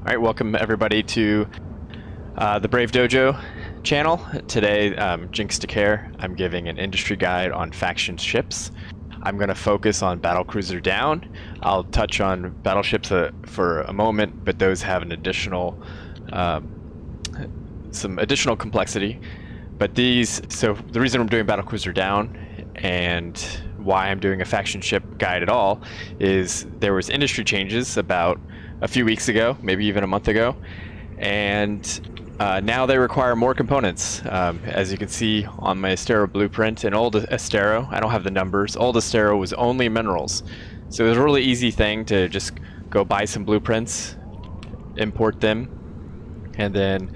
Alright, welcome everybody to the Brave Dojo channel. Today, Jinx Decare, I'm giving an industry guide on faction ships. I'm going to focus on Battlecruiser Down. I'll touch on battleships for a moment, but those have an additional, some additional complexity. But so the reason I'm doing Battlecruiser Down and why I'm doing a faction ship guide at all is there was industry changes about a few weeks ago, maybe even a month ago, and now they require more components. As you can see on my Astero blueprint, in old Astero, I don't have the numbers, old Astero was only minerals. So it was a really easy thing to just go buy some blueprints, import them, and then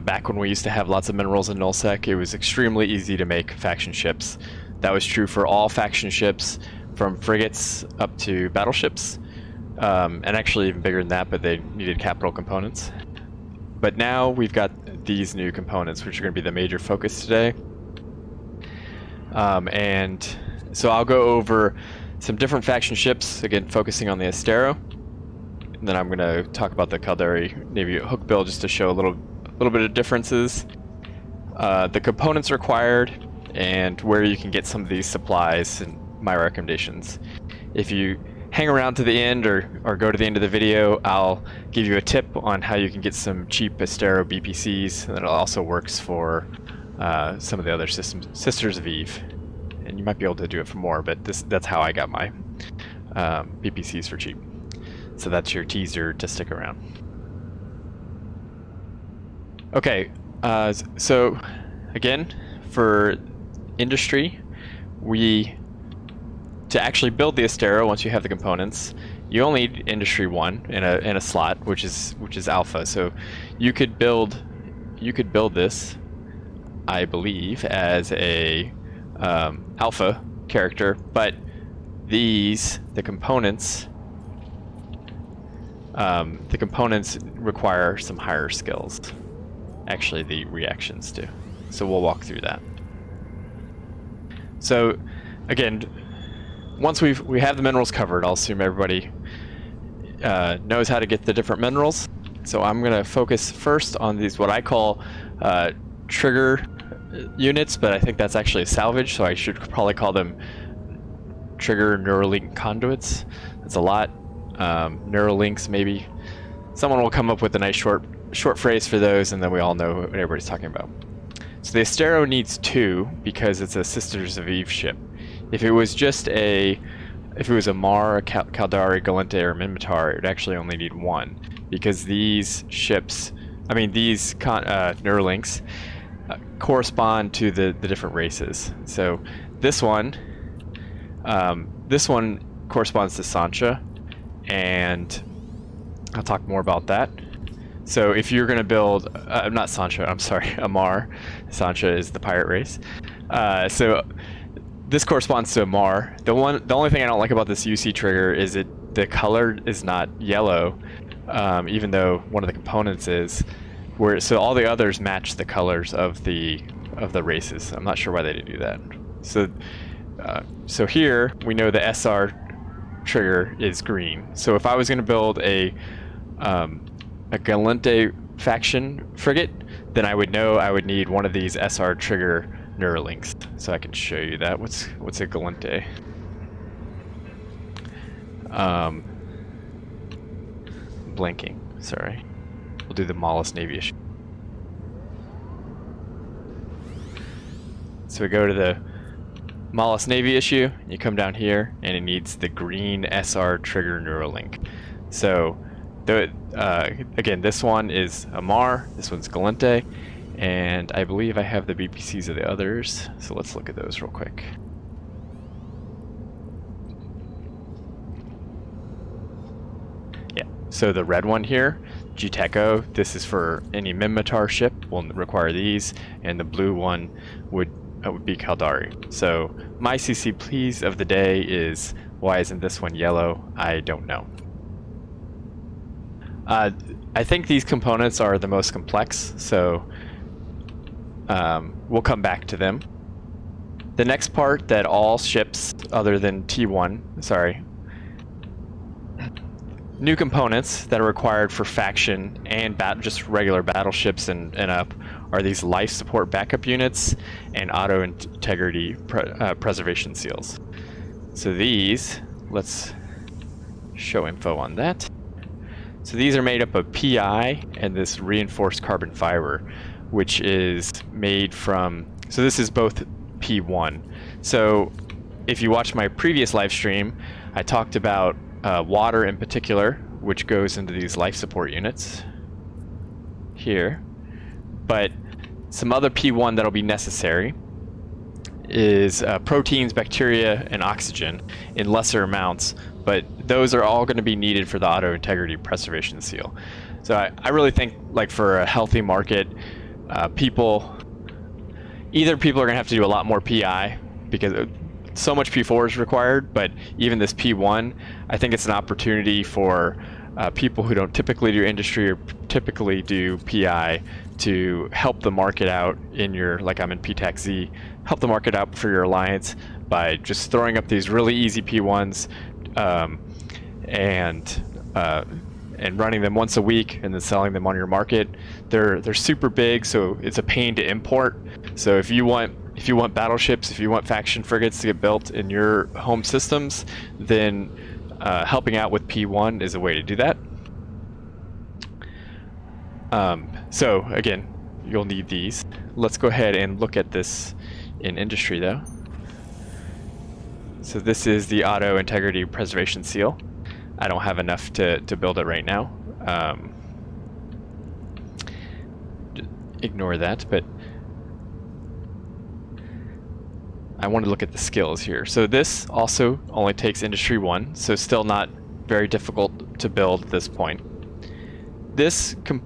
back when we used to have lots of minerals in nullsec, it was extremely easy to make faction ships. That was true for all faction ships, from frigates up to battleships. And actually even bigger than that, but they needed capital components. But now we've got these new components, which are going to be the major focus today. And so I'll go over some different faction ships, again focusing on the Astero. And then I'm going to talk about the Caldari Navy hook build just to show a little bit of differences. The components required and where you can get some of these supplies and my recommendations. If you hang around to the end or go to the end of the video, I'll give you a tip on how you can get some cheap Astero BPCs, and it also works for some of the other systems, Sisters of Eve. And you might be able to do it for more, but that's how I got my BPCs for cheap. So that's your teaser to stick around. Okay, so again, for industry, to actually build the Astero, once you have the components, you only need Industry 1 in a slot, which is Alpha. So you could build this, I believe, as a Alpha character, but the components require some higher skills. Actually, the reactions do. So we'll walk through that. So again, once we have the minerals covered, I'll assume everybody knows how to get the different minerals. So I'm going to focus first on these, what I call trigger units, but I think that's actually a salvage, so I should probably call them trigger Neuralink conduits. That's a lot. Neuralinks, maybe. Someone will come up with a nice short phrase for those, and then we all know what everybody's talking about. So the Astero needs 2 because it's a Sisters of Eve ship. If it was a Mar, a Caldari, Gallente, or Minmatar, it would actually only need 1, because these ships, these Neuralinks, correspond to the different races. So this one corresponds to Sancha, and I'll talk more about that. So if you're going to build, not Sancha, I'm sorry, Amar. Sancha is the pirate race. So this corresponds to Amar. The only thing I don't like about this UC trigger is the color is not yellow, even though one of the components is. So all the others match the colors of the races. I'm not sure why they didn't do that. So here we know the SR trigger is green. So if I was going to build a Gallente faction frigate, then I would know I would need one of these SR trigger Neuralinks. So I can show you that. What's a Gallente? Blinking, sorry. We'll do the Mollis Navy issue. So we go to the Mollis Navy issue, and you come down here, and it needs the green SR trigger Neuralink. So again, this one is Amar, this one's Gallente, and I believe I have the BPCs of the others, so let's look at those real quick. Yeah, so the red one here, Juteco, this is for any Minmatar ship, will require these, and the blue one would be Caldari. So my CC please of the day is, why isn't this one yellow? I don't know. I think these components are the most complex, so we'll come back to them. The next part that all ships other than T1, sorry, new components that are required for faction and just regular battleships and up are these life support backup units and auto integrity preservation seals. So these, let's show info on that. So these are made up of PI and this reinforced carbon fiber, which is made from, so this is both P1. So if you watched my previous live stream, I talked about water in particular, which goes into these life support units here. But some other P1 that'll be necessary is proteins, bacteria, and oxygen in lesser amounts, but those are all going to be needed for the auto integrity preservation seal. So I really think, like, for a healthy market, people are going to have to do a lot more PI because so much P4 is required, but even this P1, I think it's an opportunity for people who don't typically do industry or typically do PI to help the market out in your, like I'm in PTAC-Z, help the market out for your alliance by just throwing up these really easy P1s and running them once a week and then selling them on your market. They're super big, so it's a pain to import. So if you want battleships, if you want faction frigates to get built in your home systems, then helping out with P1 is a way to do that. So again, you'll need these. Let's go ahead and look at this in industry though. So this is the auto integrity preservation seal. I don't have enough to build it right now. Ignore that, but I want to look at the skills here. So this also only takes industry 1, so still not very difficult to build at this point.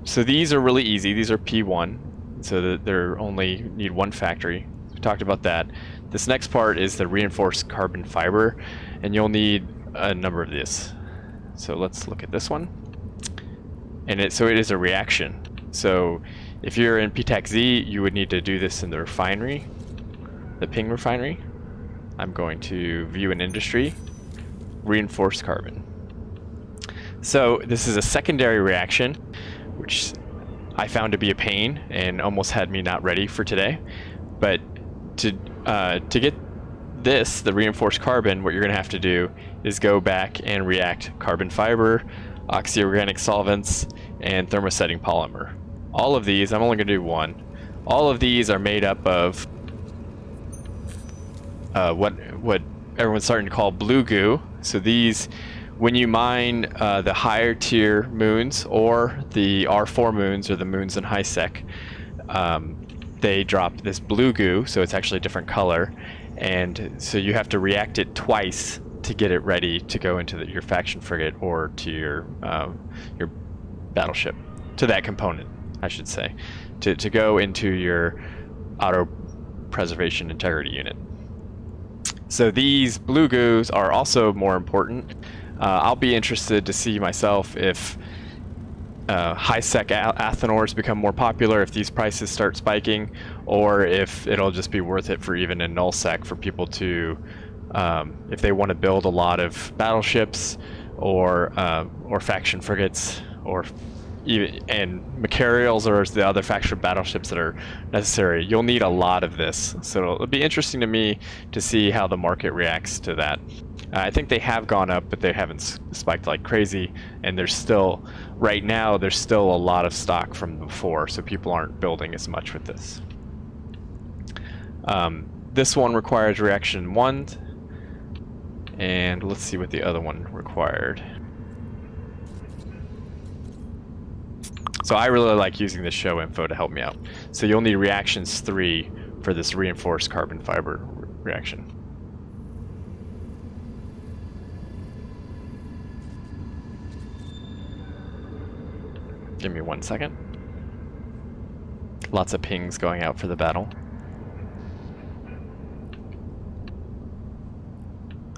So these are really easy. These are P1, so that they're only need one factory. We talked about that. This next part is the reinforced carbon fiber, and you'll need a number of these. So let's look at this one. And so it is a reaction. So if you're in PTAC-Z, you would need to do this in the refinery, the Ping refinery. I'm going to view an industry, reinforced carbon. So this is a secondary reaction, which I found to be a pain and almost had me not ready for today. But to get this, the reinforced carbon, what you're going to have to do is go back and react carbon fiber, oxyorganic solvents, and thermosetting polymer. All of these, I'm only going to do one. All of these are made up of what everyone's starting to call blue goo. So these, when you mine the higher tier moons or the R4 moons or the moons in HiSec, they drop this blue goo, so it's actually a different color, and so you have to react it twice to get it ready to go into your faction frigate or to your battleship, to that component, I should say, to go into your auto preservation integrity unit. So these blue goos are also more important. I'll be interested to see myself if HiSec Athanors become more popular, if these prices start spiking, or if it'll just be worth it for even a nullsec for people to, if they want to build a lot of battleships or faction frigates, or even and Macarials or the other faction battleships that are necessary. You'll need a lot of this, so it'll be interesting to me to see how the market reacts to that. I think they have gone up, but they haven't spiked like crazy, and there's still, right now, there's still a lot of stock from before, so people aren't building as much with this. This one requires reaction 1, and let's see what the other one required. So I really like using this show info to help me out. So you'll need reactions 3 for this reinforced carbon fiber reaction. Give me 1 second. Lots of pings going out for the battle.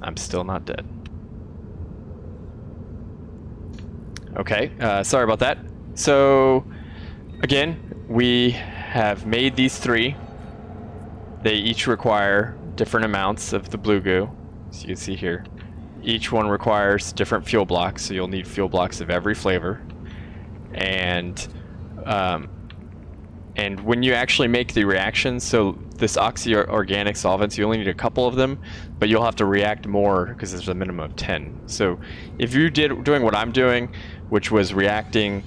I'm still not dead. Okay, sorry about that. So, again, we have made these 3. They each require different amounts of the blue goo. So you can see here, Each one requires different fuel blocks, so you'll need fuel blocks of every flavor. And when you actually make the reactions, so this oxy-organic solvents, you only need a couple of them, but you'll have to react more because there's a minimum of 10. So if you're doing what I'm doing, which was reacting,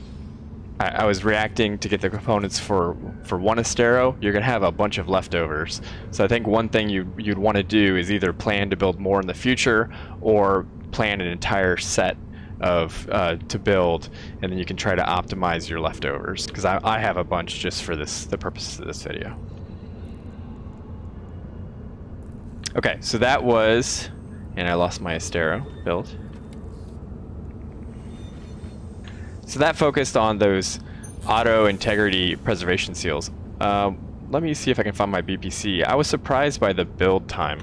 I was reacting to get the components for one Astero, you're going to have a bunch of leftovers. So I think one thing you'd want to do is either plan to build more in the future or plan an entire set of to build, and then you can try to optimize your leftovers, because I have a bunch just for the purposes of this video. Okay, so that was, and I lost my Astero build. So that focused on those auto integrity preservation seals. Let me see if I can find my BPC. I was surprised by the build time.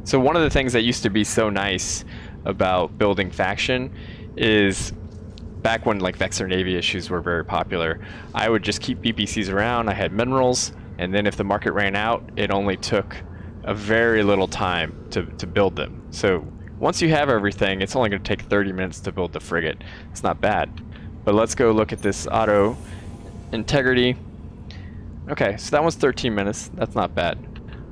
So one of the things that used to be so nice about building faction is back when like Vexor Navy issues were very popular, I would just keep BPCs around. I had minerals, and then if the market ran out, it only took a very little time to build them. So once you have everything, it's only going to take 30 minutes to build the frigate. It's not bad. But let's go look at this auto integrity. Okay, so that one's 13 minutes. That's not bad.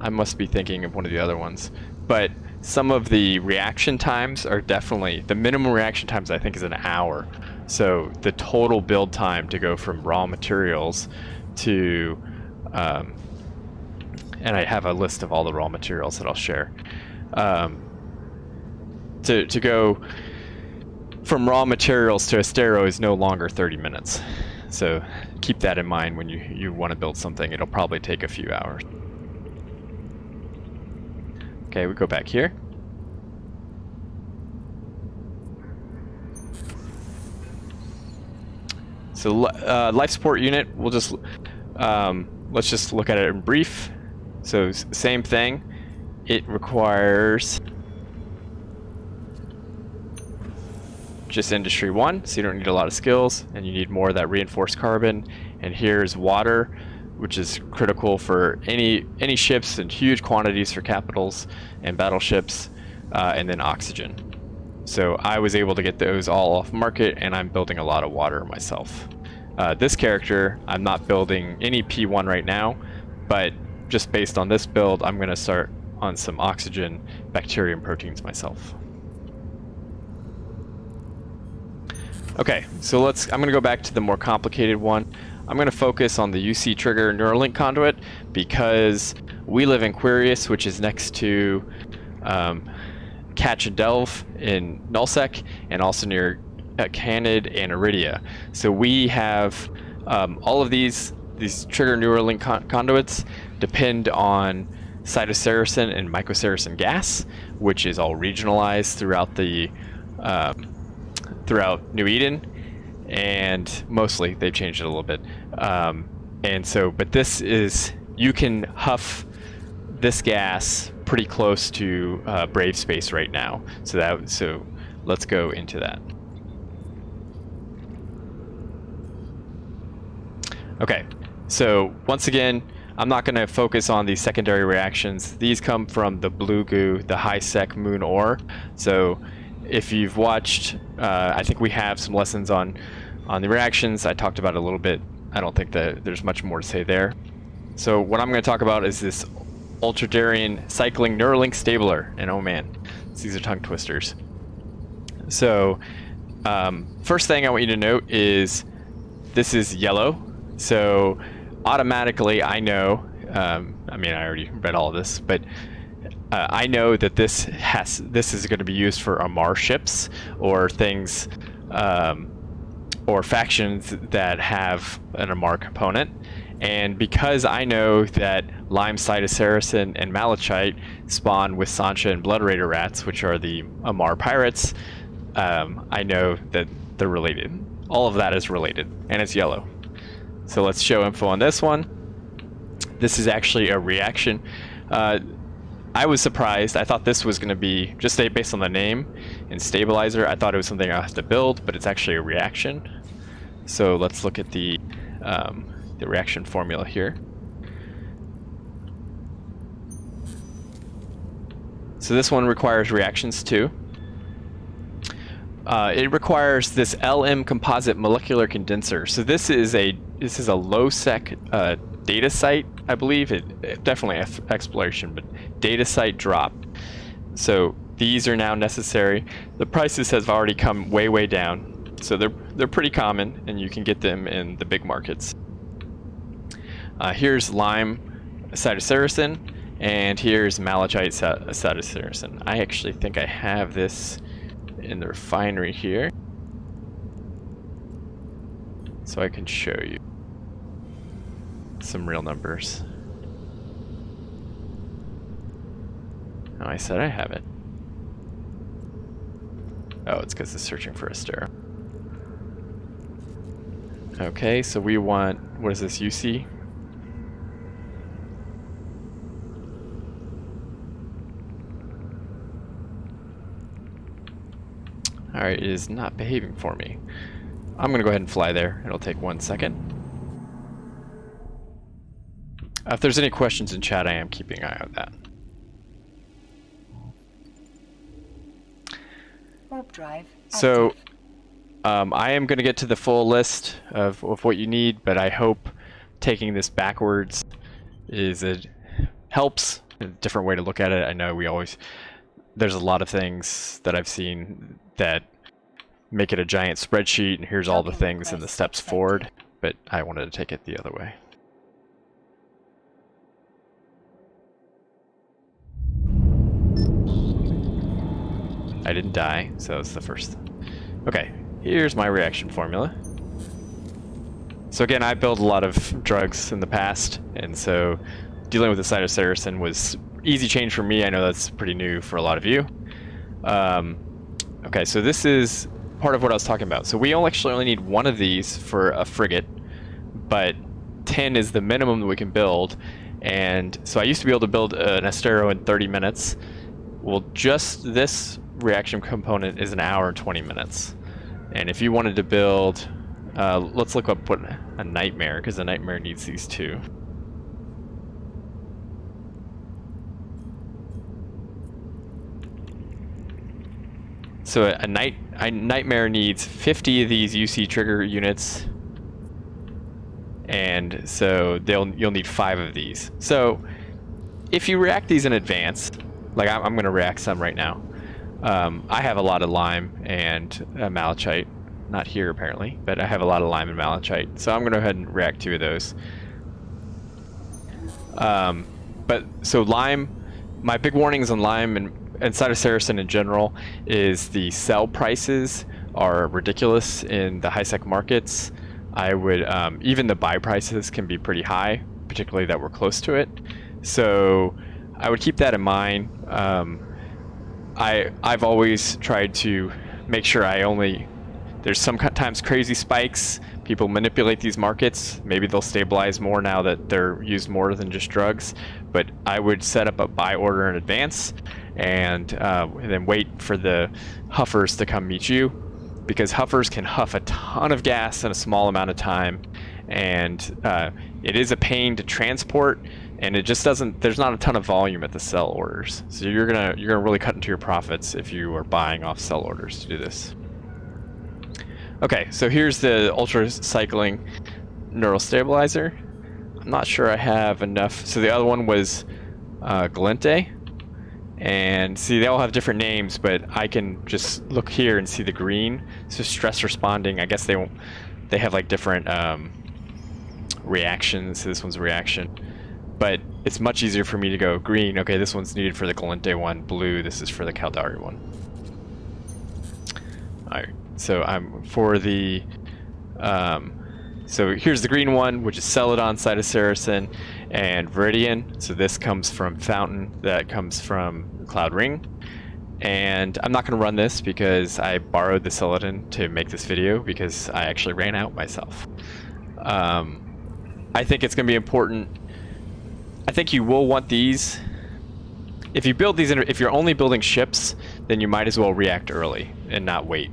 I must be thinking of one of the other ones. But some of the reaction times are definitely, the minimum reaction times I think is an hour. So the total build time to go from raw materials to, and I have a list of all the raw materials that I'll share. To go from raw materials to Astero is no longer 30 minutes. So keep that in mind when you want to build something. It'll probably take a few hours. Okay, we go back here. So life support unit, we'll just let's just look at it in brief. So same thing. It requires just Industry 1, so you don't need a lot of skills, and you need more of that reinforced carbon. And here's water, which is critical for any ships in huge quantities for capitals and battleships, and then oxygen. So I was able to get those all off market, and I'm building a lot of water myself. This character, I'm not building any P1 right now, but just based on this build, I'm going to start on some oxygen, bacteria, and proteins myself. Okay, so I'm going to go back to the more complicated one. I'm going to focus on the UC trigger Neuralink conduit because we live in Quirius, which is next to Catch and Delve in Nullsec, and also near Canid and Iridia. So we have all of these trigger Neuralink conduits depend on cytoceracin and mycoceracin gas, which is all regionalized throughout the throughout New Eden, and mostly they've changed it a little bit. And so, but this is, you can huff this gas pretty close to Brave space right now. So let's go into that. Okay, so once again, I'm not going to focus on these secondary reactions. These come from the blue goo, the high sec moon ore. So if you've watched, I think we have some lessons on the reactions. I talked about it a little bit. I don't think that there's much more to say there. So what I'm going to talk about is this Ultradarian cycling Neuralink stabler. And oh man, these are tongue twisters. So first thing I want you to note is this is yellow. So automatically I know, I mean, I already read all of this, but I know that this is going to be used for Amarr ships or things, or factions that have an Amarr component. And because I know that Lime Cytoceracin and Malachite spawn with Sancha and Blood Raider rats, which are the Amarr pirates, I know that they're related. All of that is related, and it's yellow. So let's show info on this one. This is actually a reaction. I was surprised. I thought this was going to be, just based on the name and stabilizer, I thought it was something I have to build, but it's actually a reaction. So let's look at the reaction formula here. So this one requires reactions too. It requires this LM composite molecular condenser. So this is a low sec data site, I believe. It definitely exploration, but data site drop. So these are now necessary. The prices have already come way down. So they're pretty common, and you can get them in the big markets. Here's lime cytoceracin, and here's malachite cytoceracin. I actually think I have this in the refinery here, so I can show you some real numbers. Oh, I said I have it. Oh, it's because it's searching for Astera. Okay, so we want, what is this, UC? Alright, it is not behaving for me. I'm gonna go ahead and fly there. It'll take 1 second. If there's any questions in chat, I am keeping an eye on that. Warp drive So, active. I am gonna get to the full list of what you need, but I hope taking this backwards helps. A different way to look at it. I know there's a lot of things that I've seen that make it a giant spreadsheet, and here's all the things and the steps forward, but I wanted to take it the other way. I didn't die, so that's the first. Okay, here's my reaction formula. So again, I built a lot of drugs in the past, and so dealing with the cytoceracin was easy change for me. I know that's pretty new for a lot of you. Okay, so this is part of what I was talking about. So we actually only need 1 of these for a frigate, but 10 is the minimum that we can build. And so I used to be able to build an Astero in 30 minutes. Well, just this reaction component is 1 hour and 20 minutes. And if you wanted to build, let's look up what a Nightmare, because a Nightmare needs these 2. So a Nightmare needs 50 of these UC trigger units, and so you'll need 5 of these. So if you react these in advance, like I'm going to react some right now. I have a lot of lime and malachite, not here apparently, but I have a lot of lime and malachite. So I'm going to go ahead and react 2 of those. But so lime, my big warnings on lime and cytoceracin in general is the sell prices are ridiculous in the high-sec markets. I would, even the buy prices can be pretty high, particularly that we're close to it. So I would keep that in mind. I've always tried to make sure there's sometimes crazy spikes. People manipulate these markets. Maybe they'll stabilize more now that they're used more than just drugs. But I would set up a buy order in advance and then wait for the huffers to come meet you, because huffers can huff a ton of gas in a small amount of time, and it is a pain to transport, and it just there's not a ton of volume at the sell orders. So you're gonna really cut into your profits if you are buying off sell orders to do this. Okay, so here's the ultra cycling neural stabilizer. I'm not sure I have enough. So the other one was Galente. And see, they all have different names, but I can just look here and see the green. So stress responding, I guess they have like different reactions. So this one's a reaction. But it's much easier for me to go green. Okay, this one's needed for the Galente one. Blue, this is for the Caldari one. Alright, so I'm for the... so here's the green one, which is Celadon, cytoceracin, and Viridian. So this comes from Fountain, that comes from Cloud Ring. And I'm not going to run this because I borrowed the Celadon to make this video because I actually ran out myself. I think it's going to be important. I think you will want these. If you build these, if you're only building ships, then you might as well react early and not wait.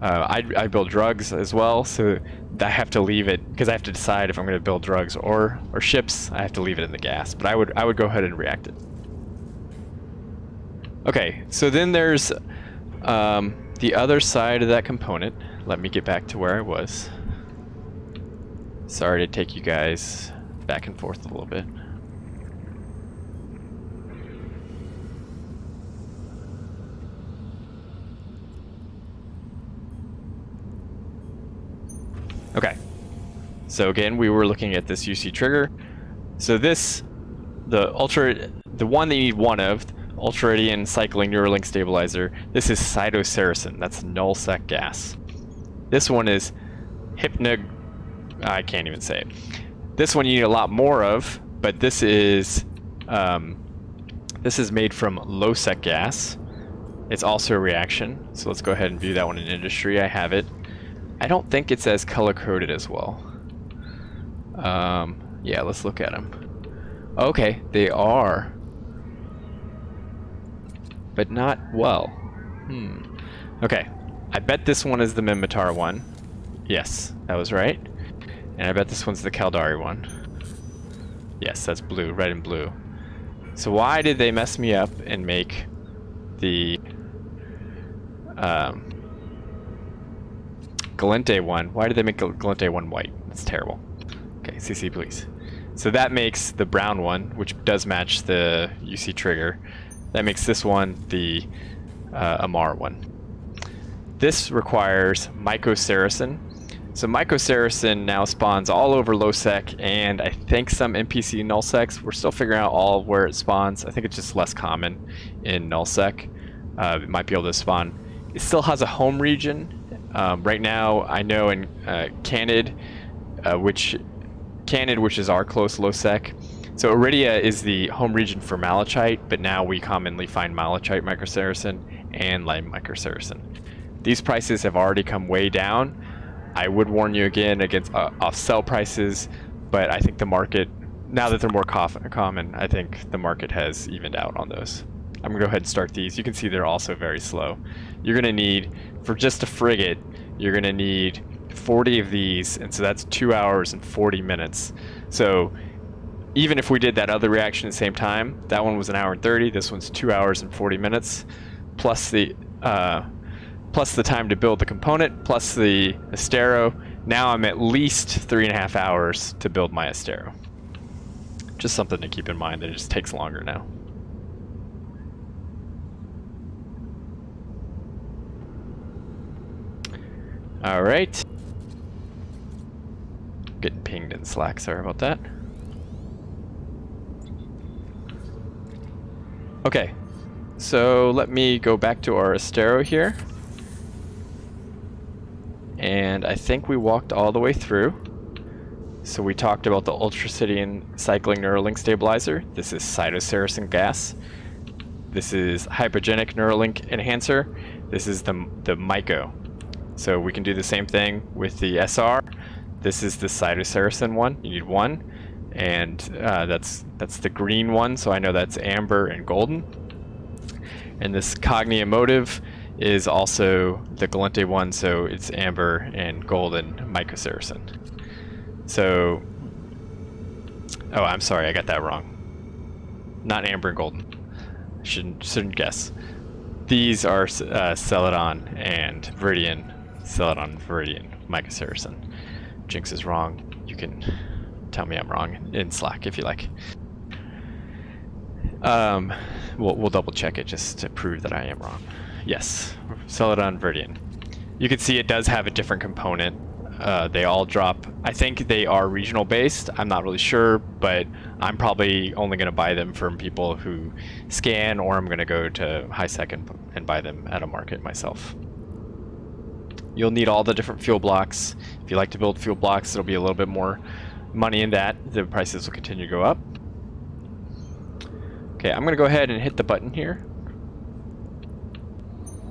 I build drugs as well, so I have to leave it because I have to decide if I'm going to build drugs or ships. I have to leave it in the gas, but I would go ahead and react it. Okay, so then there's the other side of that component. Let me get back to where I was. Sorry to take you guys back and forth a little bit. Okay, so again, we were looking at this UC trigger. So this, the one that you need one of, Ultraridian Cycling Neuralink Stabilizer, this is cytosaracin, that's nullsec gas. This one is I can't even say it. This one you need a lot more of, but this is made from low-sec gas. It's also a reaction, so let's go ahead and view that one in industry. I have it. I don't think it's as color-coded as well. Yeah, let's look at them. Okay, they are, but not well. Okay, I bet this one is the Minmatar one. Yes, that was right. And I bet this one's the Caldari one. Yes, that's blue, red and blue. So why did they mess me up and make the Gallente one? Why did they make the Gallente one white? That's terrible. Okay, CC please. So that makes the brown one, which does match the UC trigger. That makes this one the Amarr one. This requires mycosericin. So mycosericin now spawns all over low-sec and I think some NPC nullsecs. We're still figuring out all where it spawns. I think it's just less common in nullsec. It might be able to spawn. It still has a home region. Right now, I know in Canid, which is our close low-sec. So Iridia is the home region for malachite, but now we commonly find malachite mycosericin and lime mycosericin. These prices have already come way down. I would warn you again against off-sell prices, but I think the market, now that they're more common, I think the market has evened out on those. I'm gonna go ahead and start these. You can see they're also very slow. You're gonna need, for just a frigate, you're gonna need 40 of these, and so that's 2 hours and 40 minutes. So even if we did that other reaction at the same time, that one was 1 hour and 30, this one's 2 hours and 40 minutes, plus the time to build the component, plus the Astero. Now I'm at least 3.5 hours to build my Astero. Just something to keep in mind that it just takes longer now. All right. Getting pinged in Slack, sorry about that. Okay, so let me go back to our Astero here. And I think we walked all the way through. So we talked about the Ultraridian Cycling Neuralink Stabilizer. This is cytosaracin gas. This is hypogenic Neuralink Enhancer. This is the Myco. So we can do the same thing with the SR. This is the cytosaracin one. You need one. And that's the green one, so I know that's amber and golden. And this Cognia Motive is also the Gallente one, so it's amber and golden mycosericin. So, oh, I'm sorry, I got that wrong. Not amber and golden. Shouldn't guess. These are Celadon and Viridian. Celadon, Viridian, mycosericin. Jinx is wrong. You can tell me I'm wrong in Slack if you like. We'll double check it just to prove that I am wrong. Yes, Celadon, Viridian. You can see it does have a different component. They all drop, I think they are regional based. I'm not really sure, but I'm probably only going to buy them from people who scan, or I'm going to go to HiSec and buy them at a market myself. You'll need all the different fuel blocks. If you like to build fuel blocks, there'll be a little bit more money in that. The prices will continue to go up. Okay, I'm going to go ahead and hit the button here.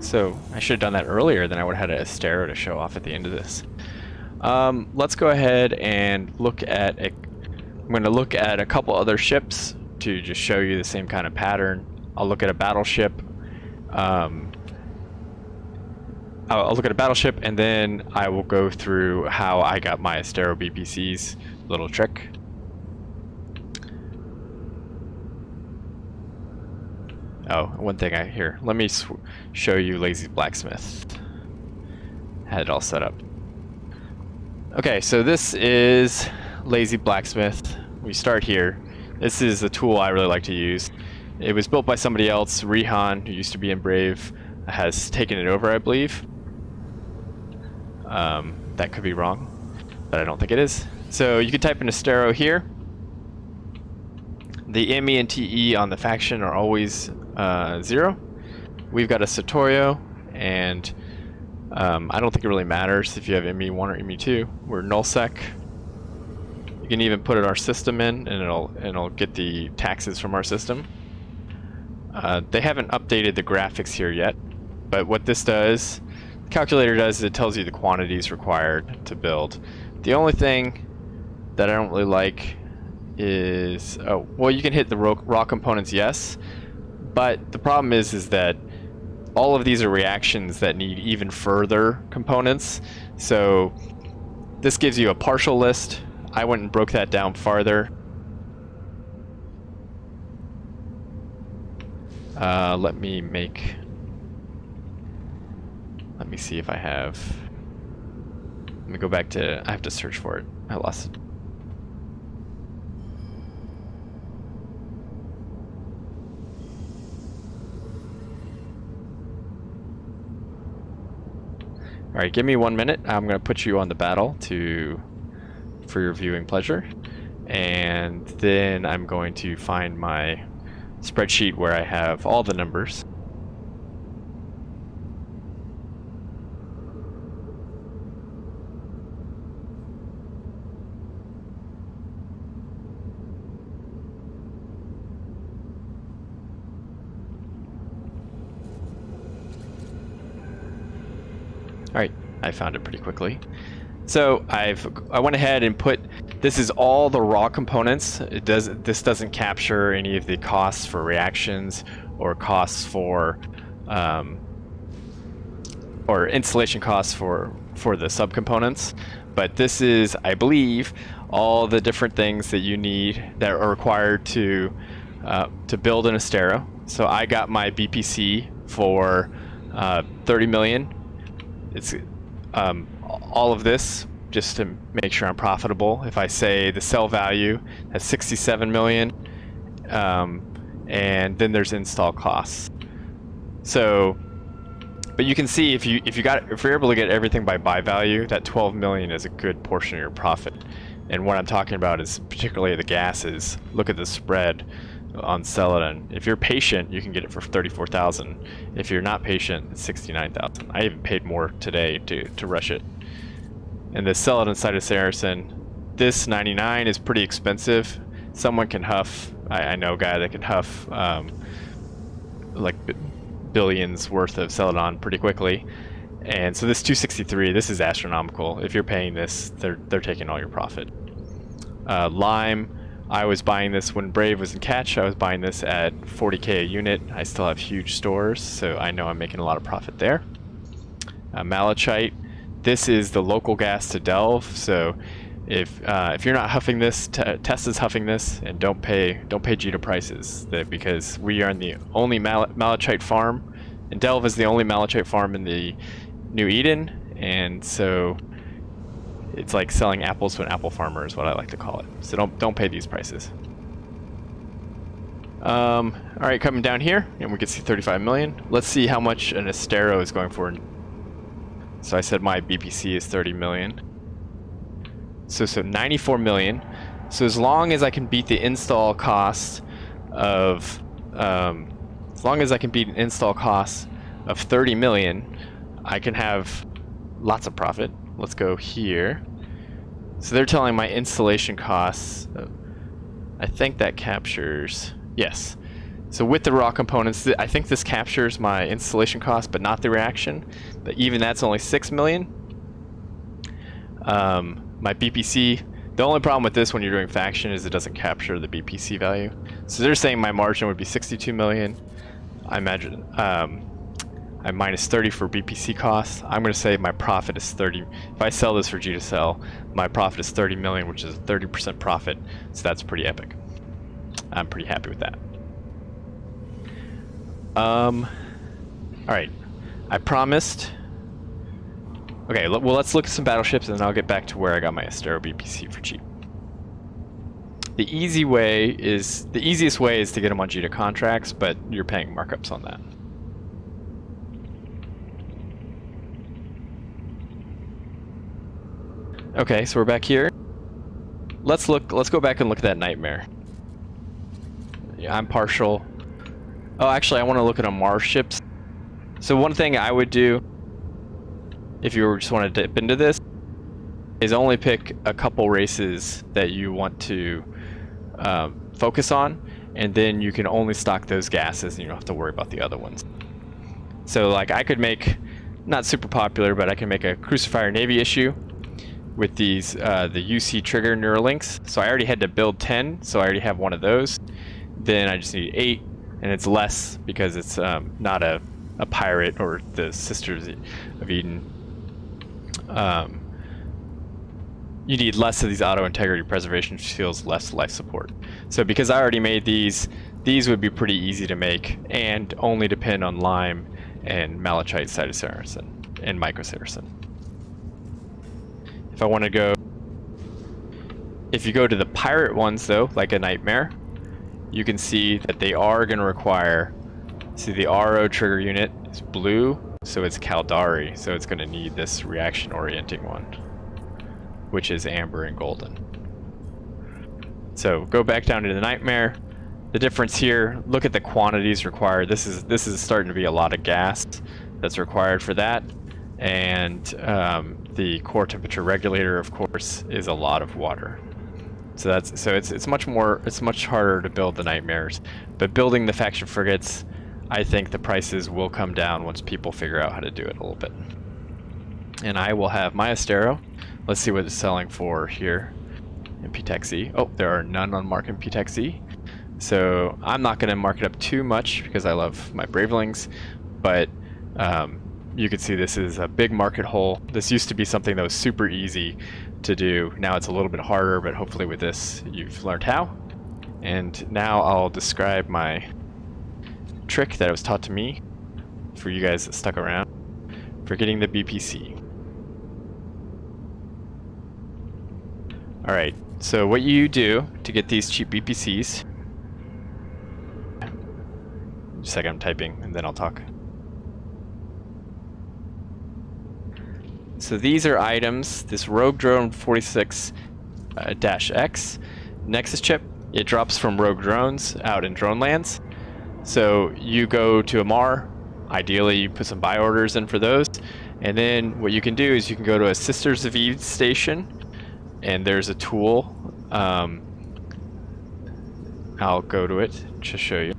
So I should have done that earlier, then I would have had a Astero to show off at the end of this. Let's go ahead and look at I'm going to look at a couple other ships to just show you the same kind of pattern. I'll look at a battleship. I'll look at a battleship, and then I will go through how I got my Astero BPC's little trick. Oh, one thing let me show you Lazy Blacksmith. Had it all set up. Okay, so this is Lazy Blacksmith. We start here. This is a tool I really like to use. It was built by somebody else. Rihan, who used to be in Brave, has taken it over, I believe. That could be wrong, but I don't think it is. So you can type in Astero here. The ME and TE on the faction are always 0. We've got a Satorio, and I don't think it really matters if you have ME1 or ME2. We're nullsec. You can even put our system in, and it'll get the taxes from our system. They haven't updated the graphics here yet, but what this does, the calculator does, is it tells you the quantities required to build. The only thing that I don't really like is, oh, well, you can hit the raw components, yes, but the problem is that all of these are reactions that need even further components. So this gives you a partial list. I went and broke that down farther. Let me see if I have. Let me go back to, I have to search for it. I lost it. Alright, give me 1 minute. I'm going to put you on the battle for your viewing pleasure. And then I'm going to find my spreadsheet where I have all the numbers. Alright, I found it pretty quickly. So I went ahead and put, this is all the raw components. This doesn't capture any of the costs for reactions or costs for or installation costs for the subcomponents. But this is, I believe, all the different things that you need that are required to build an Astero. So I got my BPC for 30 million. It's all of this just to make sure I'm profitable. If I say the sell value has 67 million, and then there's install costs. So, but you can see if you're able to get everything by buy value, that 12 million is a good portion of your profit. And what I'm talking about is particularly the gases. Look at the spread on Celadon. If you're patient, you can get it for 34,000. If you're not patient, it's 69,000. I even paid more today to rush it. And the Celadon side of Saracen, this 99 is pretty expensive. Someone can huff. I know a guy that can huff like billions worth of Celadon pretty quickly. And so this 263, this is astronomical. If you're paying this, they're taking all your profit. Lime, I was buying this when Brave was in catch. I was buying this at 40k a unit. I still have huge stores, so I know I'm making a lot of profit there. Malachite, this is the local gas to Delve. So if you're not huffing this, Tesla's huffing this, and don't pay Jita prices because we are in the only Malachite farm, and Delve is the only Malachite farm in the New Eden, and so it's like selling apples to an apple farmer is what I like to call it. So don't pay these prices. All right, coming down here, and we can see 35 million. Let's see how much an Astero is going for. So I said my BPC is 30 million. So 94 million. So as long as I can beat the install cost of, as long as I can beat an install cost of 30 million, I can have lots of profit. Let's go here. So they're telling my installation costs. I think that captures, yes. So with the raw components, I think this captures my installation cost, but not the reaction. But even that's only 6 million. My BPC, the only problem with this when you're doing faction is it doesn't capture the BPC value. So they're saying my margin would be 62 million. I imagine I'm minus 30 for BPC costs. I'm going to say my profit is 30. If I sell this for G to sell, my profit is 30 million, which is a 30% profit. So that's pretty epic. I'm pretty happy with that. All right. I promised. Okay, well, let's look at some battleships, and then I'll get back to where I got my Astero BPC for cheap. The easiest way is to get them on JITA contracts, but you're paying markups on that. Okay, so we're back here. Let's go back and look at that Nightmare. Yeah, I'm partial. Oh, actually, I want to look at a Mars ships. So one thing I would do, if you just want to dip into this, is only pick a couple races that you want to focus on, and then you can only stock those gases, and you don't have to worry about the other ones. So like I could make, not super popular, but I can make a Crucifier Navy issue with these the UC trigger Neuralinks. So I already had to build 10, so I already have one of those. Then I just need 8, and it's less because it's not a pirate or the Sisters of Eden. You need less of these auto integrity preservation shields, less life support. So because I already made these would be pretty easy to make and only depend on Lime and Malachite Cytoceracin and Microceracin. If I want to go, if you go to the pirate ones though, like a Nightmare, you can see that they are going to require, see the RO trigger unit is blue, so it's Caldari, so it's going to need this reaction orienting one, which is amber and golden. So go back down to the Nightmare. The difference here, look at the quantities required. This is starting to be a lot of gas that's required for that, and the core temperature regulator, of course, is a lot of water. So it's much harder to build the Nightmares, but building the faction frigates, I think the prices will come down once people figure out how to do it a little bit. And I will have my Astero. Let's see what it's selling for here in PTEC-Z. Oh, there are none on mark in PTEC-Z. So I'm not going to mark it up too much because I love my Bravelings, but you can see this is a big market hole. This used to be something that was super easy to do. Now it's a little bit harder, but hopefully with this you've learned how. And now I'll describe my trick that was taught to me for you guys that stuck around for getting the BPC. Alright, so what you do to get these cheap BPCs, just a second, I'm typing and then I'll talk. So these are items, this Rogue Drone 46-X Nexus chip, it drops from Rogue Drones out in drone lands. So you go to Amarr, ideally you put some buy orders in for those, and then what you can do is you can go to a Sisters of Eve station, and there's a tool, I'll go to it to show you.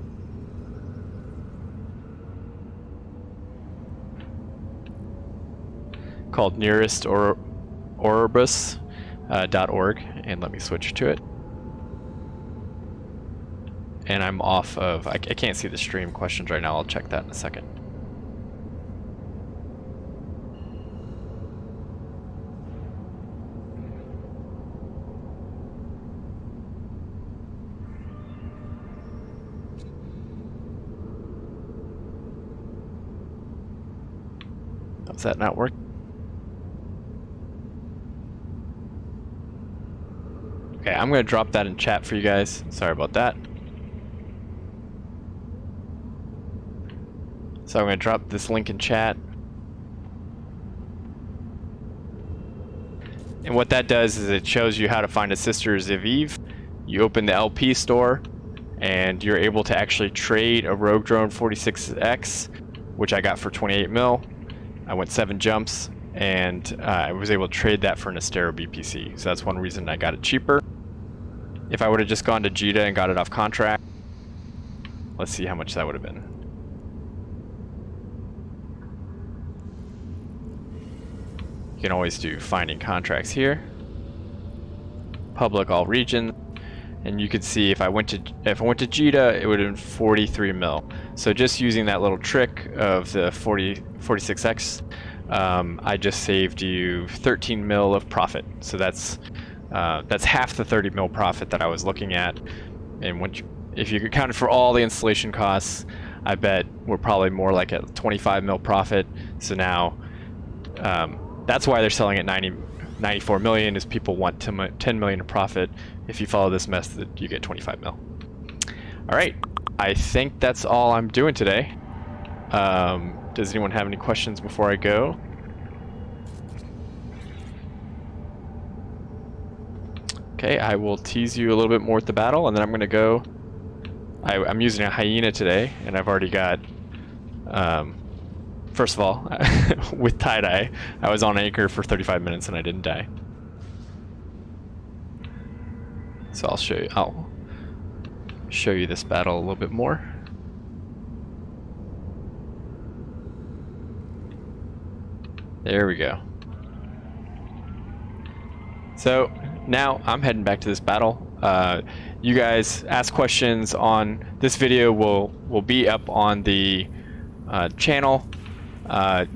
Called nearest-orbis.org, and let me switch to it. And I'm off of, I can't see the stream questions right now, I'll check that in a second. Does that not work? Okay, I'm going to drop that in chat for you guys. Sorry about that. So I'm going to drop this link in chat. And what that does is it shows you how to find a Sisters of Eve. You open the LP store, and you're able to actually trade a Rogue Drone 46X, which I got for 28 mil. I went 7 jumps, and I was able to trade that for an Astero BPC. So that's one reason I got it cheaper. If I would have just gone to JITA and got it off contract, let's see how much that would have been. You can always do finding contracts here. Public all regions, and you could see if I went to JITA, it would have been 43 mil. So just using that little trick of the 46X, I just saved you 13 mil of profit. So that's half the 30 mil profit that I was looking at. And if you accounted for all the installation costs, I bet we're probably more like a 25 mil profit. So now that's why they're selling at 94 million, is people want 10 million in profit. If you follow this method, you get 25 mil. All right, I think that's all I'm doing today. Does anyone have any questions before I go? Okay, I will tease you a little bit more with the battle, and then I'm going to go. I'm using a hyena today, and I've already got, first of all, with tie-dye, I was on anchor for 35 minutes and I didn't die. So I'll show you this battle a little bit more. There we go. So now I'm heading back to this battle. You guys ask questions on this video will be up on the channel. I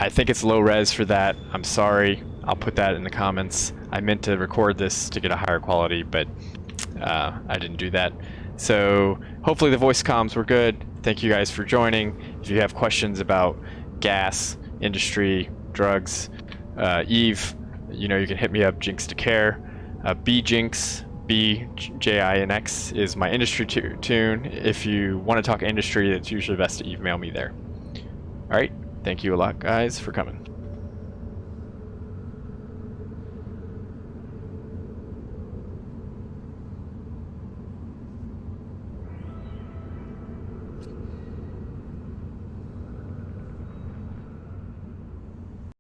think it's low res for that. I'm sorry. I'll put that in the comments. I meant to record this to get a higher quality, but I didn't do that. So hopefully the voice comms were good. Thank you guys for joining. If you have questions about gas, industry, drugs, Eve, you know, you can hit me up, Jinx to Care. BJinx, BJINX is my industry tune. If you want to talk industry, it's usually best to email me there. All right, thank you a lot, guys, for coming.